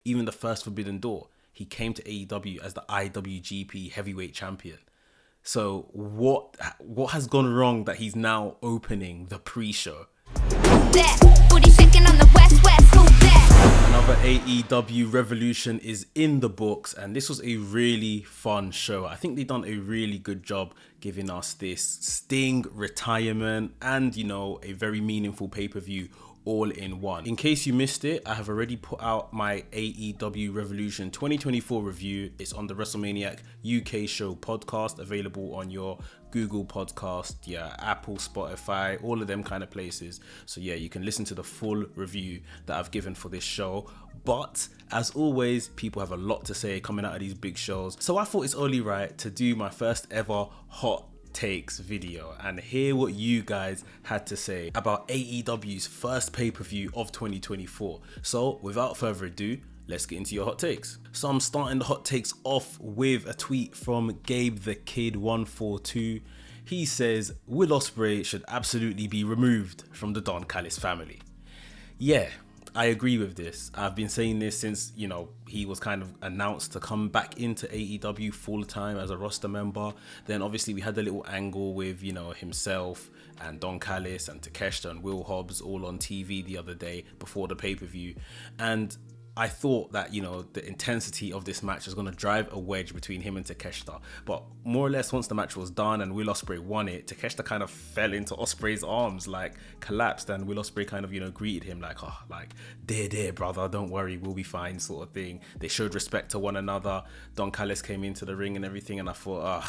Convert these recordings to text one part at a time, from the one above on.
Even the first Forbidden Door, he came to AEW as the IWGP Heavyweight Champion. So what has gone wrong that he's now opening the pre-show? Another AEW Revolution is in the books, and this was a really fun show. I think they've done a really good job giving us this Sting retirement and, a very meaningful pay-per-view all in one. In case you missed it, I have already put out my AEW Revolution 2024 review. It's on the WrestleManiac UK show podcast, available on your Google podcast, Apple, Spotify, all of them kind of places. So you can listen to the full review that I've given for this show. But as always, people have a lot to say coming out of these big shows. So I thought it's only right to do my first ever hot takes video and hear what you guys had to say about AEW's first pay-per-view of 2024. So without further ado, let's get into your hot takes. So I'm starting the hot takes off with a tweet from Gabe The Kid 142. He says, Will Ospreay should absolutely be removed from the Don Callis family. Yeah, I agree with this. I've been saying this since, he was kind of announced to come back into AEW full time as a roster member. Then obviously we had the little angle with, himself and Don Callis and Takeshita and Will Hobbs all on TV the other day before the pay-per-view. And I thought that, the intensity of this match was going to drive a wedge between him and Takeshita. But more or less, once the match was done and Will Ospreay won it, Takeshita kind of fell into Ospreay's arms, collapsed. And Will Ospreay kind of, greeted him dear brother, don't worry, we'll be fine, sort of thing. They showed respect to one another. Don Callis came into the ring and everything. And I thought,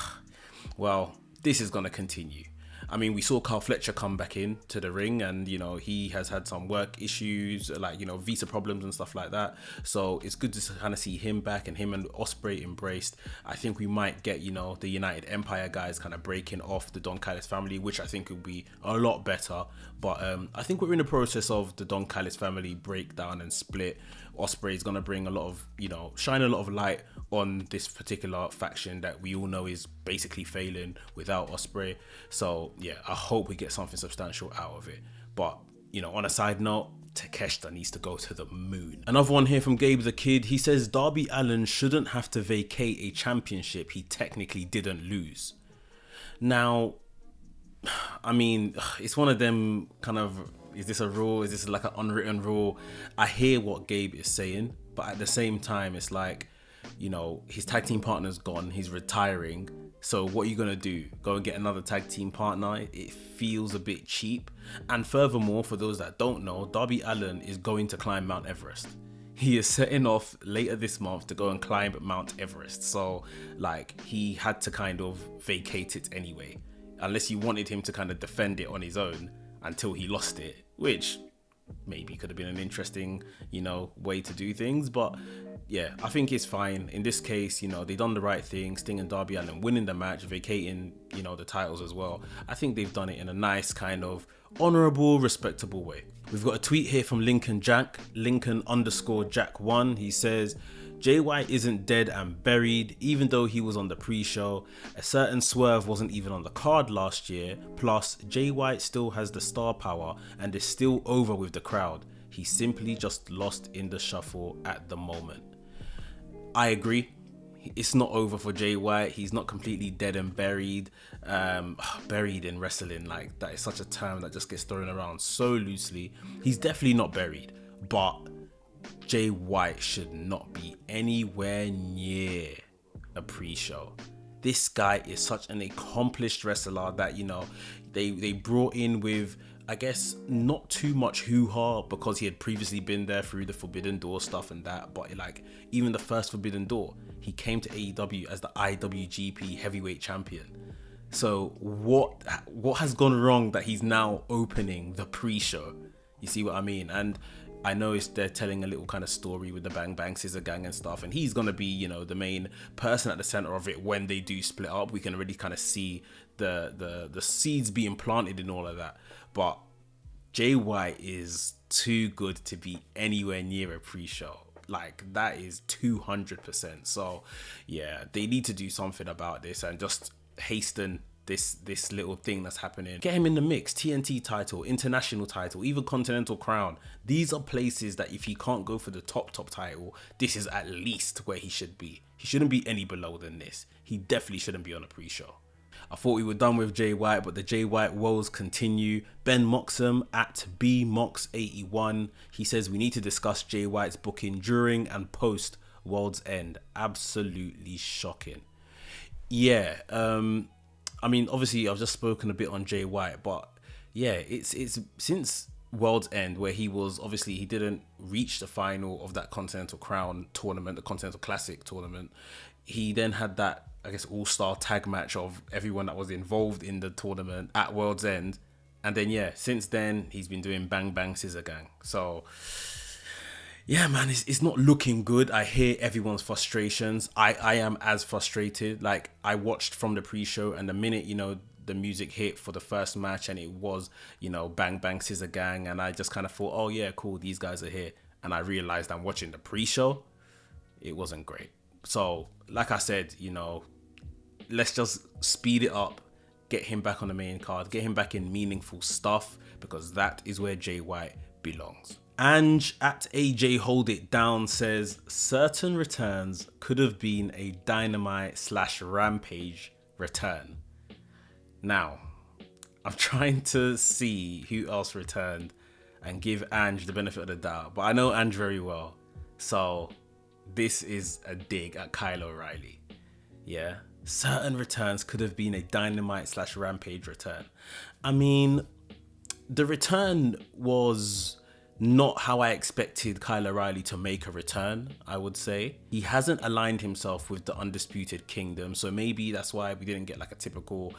well, this is going to continue. I mean, we saw Carl Fletcher come back in to the ring and, he has had some work issues, visa problems and stuff like that. So it's good to kind of see him back and him and Ospreay embraced. I think we might get, the United Empire guys kind of breaking off the Don Callis family, which I think would be a lot better. But I think we're in the process of the Don Callis family breakdown and split. Ospreay is going to bring a lot of, shine a lot of light on this particular faction that we all know is basically failing without Ospreay. So I hope we get something substantial out of it. But, on a side note, Takeshita needs to go to the moon. Another one here from Gabe The Kid. He says Darby Allen shouldn't have to vacate a championship he technically didn't lose. Now, I mean, it's one of them kind of, is this a rule? Is this like an unwritten rule? I hear what Gabe is saying, but at the same time, it's like, his tag team partner's gone, he's retiring. So what are you going to do? Go and get another tag team partner? It feels a bit cheap. And furthermore, for those that don't know, Darby Allen is going to climb Mount Everest. He is setting off later this month to go and climb Mount Everest. So he had to kind of vacate it anyway. Unless you wanted him to kind of defend it on his own until he lost it, which maybe could have been an interesting, way to do things. But I think it's fine. In this case, they done the right thing. Sting and Darby Allin winning the match, vacating, the titles as well. I think they've done it in a nice kind of honorable, respectable way. We've got a tweet here from Lincoln Jack1. He says, Jay White isn't dead and buried, even though he was on the pre-show. A certain Swerve wasn't even on the card last year. Plus, Jay White still has the star power and is still over with the crowd. He simply just lost in the shuffle at the moment. I agree. It's not over for Jay White. He's not completely dead and buried. Buried in wrestling, that is such a term that just gets thrown around so loosely. He's definitely not buried, but Jay White should not be anywhere near a pre-show. This guy is such an accomplished wrestler that, they brought in with, I guess, not too much hoo-ha because he had previously been there through the Forbidden Door stuff and that. But even the first Forbidden Door, he came to AEW as the IWGP Heavyweight Champion. So what has gone wrong that he's now opening the pre-show? You see what I mean? And I know they're telling a little kind of story with the Bang Bang Scissor Gang and stuff, and he's gonna be, the main person at the center of it when they do split up. We can already kind of see the seeds being planted in all of that. But Jay White is too good to be anywhere near a pre-show. That is 200%. So they need to do something about this and just hasten this little thing that's happening. Get him in the mix. TNT title, international title, even Continental Crown. These are places that if he can't go for the top title, this is at least where he should be. He shouldn't be any below than this. He definitely shouldn't be on a pre-show. I thought we were done with Jay White, but the Jay White woes continue. Ben Moxman at BMox81. He says we need to discuss Jay White's booking during and post World's End. Absolutely shocking. Yeah, I mean, obviously I've just spoken a bit on Jay White, but yeah, it's since World's End, where he didn't reach the final of that Continental Crown tournament, the Continental Classic tournament. He then had that, I guess, all-star tag match of everyone that was involved in the tournament at World's End. And then, yeah, since then, he's been doing Bang Bang Scissor Gang. So, yeah, man, it's not looking good. I hear everyone's frustrations. I am as frustrated. Like, I watched from the pre-show, and the minute, the music hit for the first match, and it was, Bang Bang Scissor Gang, and I just kind of thought, oh, yeah, cool, these guys are here. And I realized I'm watching the pre-show. It wasn't great. So, like I said, let's just speed it up, get him back on the main card, get him back in meaningful stuff, because that is where Jay White belongs. Ange at AJ Hold It Down says certain returns could have been a Dynamite/Rampage return. Now, I'm trying to see who else returned and give Ange the benefit of the doubt, but I know Ange very well, so this is a dig at Kyle O'Reilly. Yeah, certain returns could have been a Dynamite/Rampage return. I mean, the return was not how I expected Kyle O'Reilly to make a return, I would say. He hasn't aligned himself with the Undisputed Kingdom, so maybe that's why we didn't get like a typical,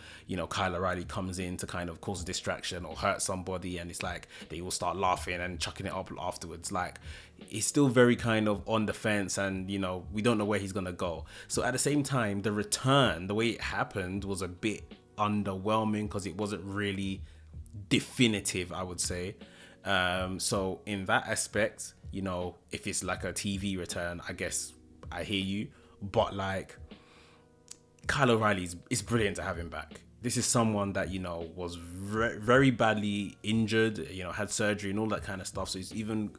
Kyle O'Reilly comes in to kind of cause a distraction or hurt somebody, and it's like they will start laughing and chucking it up afterwards. Like, he's still very kind of on the fence, and we don't know where he's gonna go. So at the same time, the return, the way it happened, was a bit underwhelming because it wasn't really definitive, I would say. So in that aspect, if it's like a TV return, I guess I hear you, but like Kyle O'Reilly's, it's brilliant to have him back. This is someone that, was very badly injured, had surgery and all that kind of stuff. So it's even,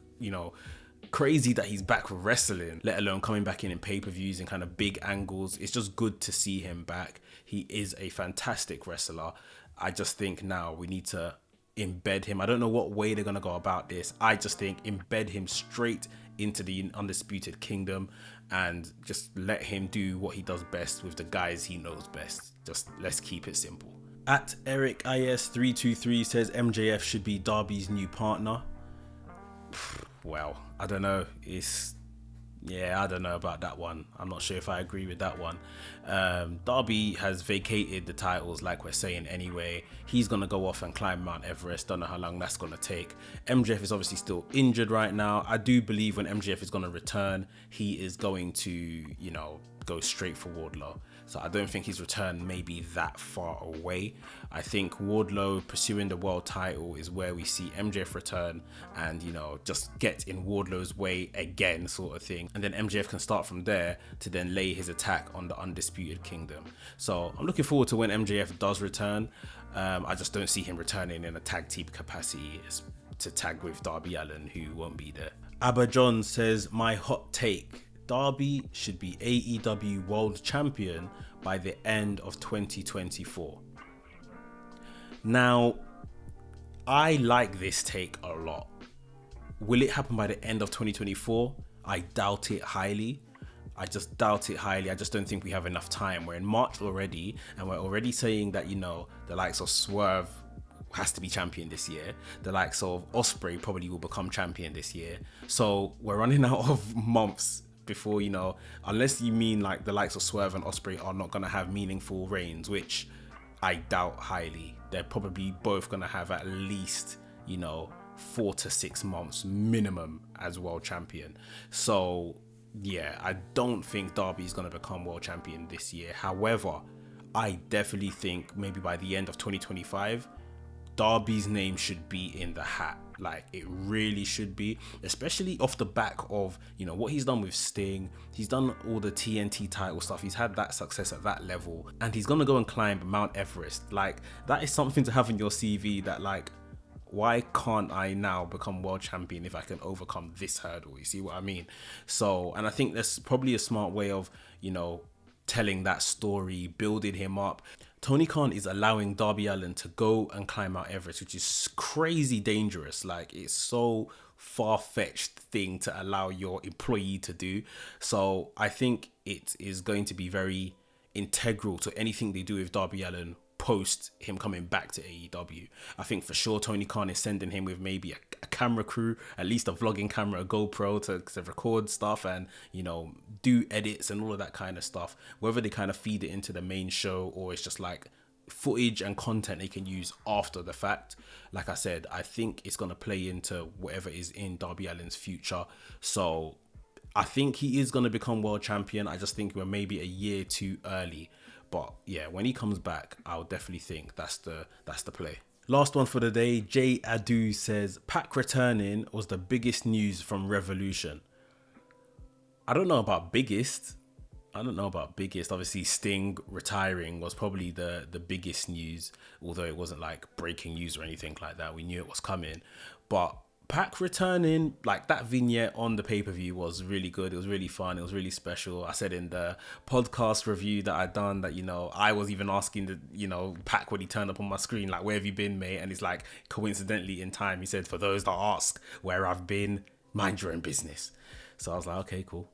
crazy that he's back wrestling, let alone coming back in pay-per-views and kind of big angles. It's just good to see him back. He is a fantastic wrestler. I just think now we need to embed him. I don't know what way they're going to go about this. I just think embed him straight into the Undisputed Kingdom and just let him do what he does best with the guys he knows best. Just let's keep it simple. At Eric IS323 says MJF should be Darby's new partner. Well, I don't know. I don't know about that one. I'm not sure if I agree with that one. Darby has vacated the titles, like we're saying anyway. He's going to go off and climb Mount Everest. Don't know how long that's going to take. MJF is obviously still injured right now. I do believe when MJF is going to return, he is going to, go straight for Wardlow. So I don't think his return may be that far away. I think Wardlow pursuing the world title is where we see MJF return and, just get in Wardlow's way again, sort of thing. And then MJF can start from there to then lay his attack on the Undisputed Kingdom. So I'm looking forward to when MJF does return. I just don't see him returning in a tag team capacity to tag with Darby Allen, who won't be there. Abba John says, my hot take. Darby should be AEW World Champion by the end of 2024. Now, I like this take a lot. Will it happen by the end of 2024? I doubt it highly. I just doubt it highly. I just don't think we have enough time. We're in March already, and we're already saying that, the likes of Swerve has to be champion this year. The likes of Ospreay probably will become champion this year. So we're running out of months before, unless you mean like the likes of Swerve and Ospreay are not going to have meaningful reigns, which I doubt highly. They're probably both going to have at least, 4 to 6 months minimum as world champion. So yeah, I don't think Darby is going to become world champion this year. However, I definitely think maybe by the end of 2025, Darby's name should be in the hat. Like, it really should be, especially off the back of, you know, what he's done with Sting. He's done all the TNT title stuff. He's had that success at that level, and he's gonna go and climb Mount Everest. Like, that is something to have in your CV, that like, why can't I now become world champion if I can overcome this hurdle? You see what I mean? So, and I think that's probably a smart way of, you know, telling that story, building him up. Tony Khan is allowing Darby Allin to go and climb Mount Everest, which is crazy dangerous. Like, it's so far-fetched thing to allow your employee to do. So I think it is going to be very integral to anything they do with Darby Allin post him coming back to AEW. I think for sure Tony Khan is sending him with maybe a camera crew, at least a vlogging camera, a GoPro to record stuff and, you know, do edits and all of that kind of stuff. Whether they kind of feed it into the main show or it's just like footage and content they can use after the fact. Like I said, I think it's going to play into whatever is in Darby Allin's future. So I think he is going to become world champion. I just think we're maybe a year too early. But yeah, when he comes back, I'll definitely think that's the play. Last one for the day. Jay Adu says, Pac returning was the biggest news from Revolution. I don't know about biggest. Obviously, Sting retiring was probably the biggest news, although it wasn't like breaking news or anything like that. We knew it was coming. But Pac returning, like that vignette on the pay-per-view was really good. It was really fun. It was really special. I said in the podcast review that I'd done that, you know, I was even asking the, you know, Pac when he turned up on my screen, like, where have you been, mate? And it's like, coincidentally in time, he said, for those that ask where I've been, mind your own business. So I was like, okay, cool.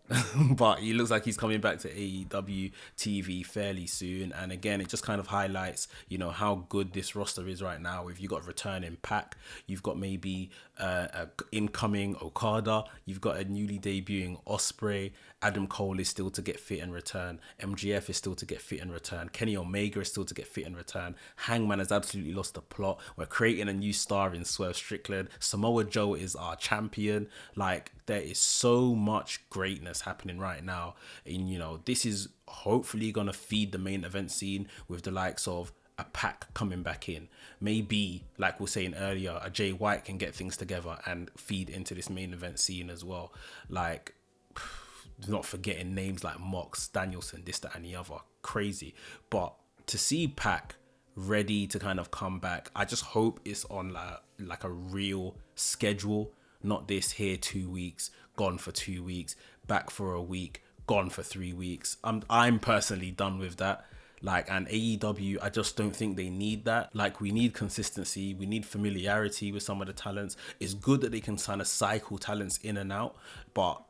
But he looks like he's coming back to AEW TV fairly soon. And again, it just kind of highlights, you know, how good this roster is right now. If you've got a returning Pac, you've got maybe a incoming Okada, you've got a newly debuting Ospreay, Adam Cole is still to get fit and return, MGF is still to get fit and return, Kenny Omega is still to get fit and return, Hangman has absolutely lost the plot, we're creating a new star in Swerve Strickland, Samoa Joe is our champion. Like, there is so much greatness happening right now, and you know, this is hopefully gonna feed the main event scene with the likes of a Pac coming back in. Maybe, like we were saying earlier, a Jay White can get things together and feed into this main event scene as well. Like, not forgetting names like Mox, Danielson, this, that, and the other. Crazy. But to see Pac ready to kind of come back, I just hope it's on like a real schedule, not this here 2 weeks, gone for 2 weeks, back for a week, gone for 3 weeks. I'm personally done with that. Like, and AEW, I just don't think they need that. Like, we need consistency. We need familiarity with some of the talents. It's good that they can kind of cycle talents in and out, but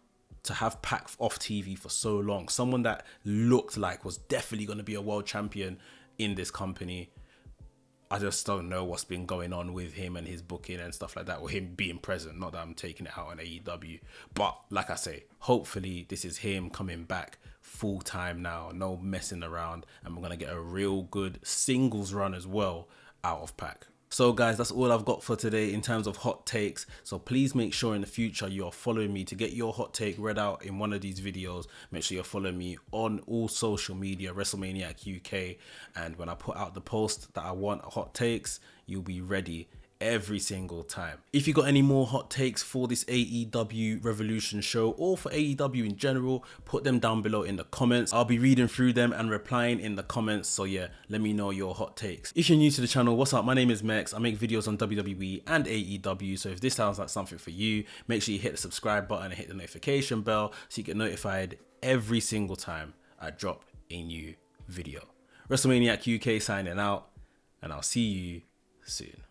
to have Pac off TV for so long, someone that looked like was definitely going to be a world champion in this company, I just don't know what's been going on with him and his booking and stuff like that, or him being present. Not that I'm taking it out on AEW, but like I say, hopefully this is him coming back full time now, no messing around, and we're going to get a real good singles run as well out of Pac. So guys, that's all I've got for today in terms of hot takes. So please make sure in the future you're following me to get your hot take read out in one of these videos. Make sure you're following me on all social media, WrestleManiac UK. And when I put out the post that I want hot takes, you'll be ready every single time. If you got any more hot takes for this AEW Revolution show or for AEW in general, put them down below in the comments. I'll be reading through them and replying in the comments. So yeah, let me know your hot takes. If you're new to the channel, what's up? My name is Mex. I make videos on WWE and AEW. So if this sounds like something for you, make sure you hit the subscribe button and hit the notification bell so you get notified every single time I drop a new video. WrestleManiac UK signing out, and I'll see you soon.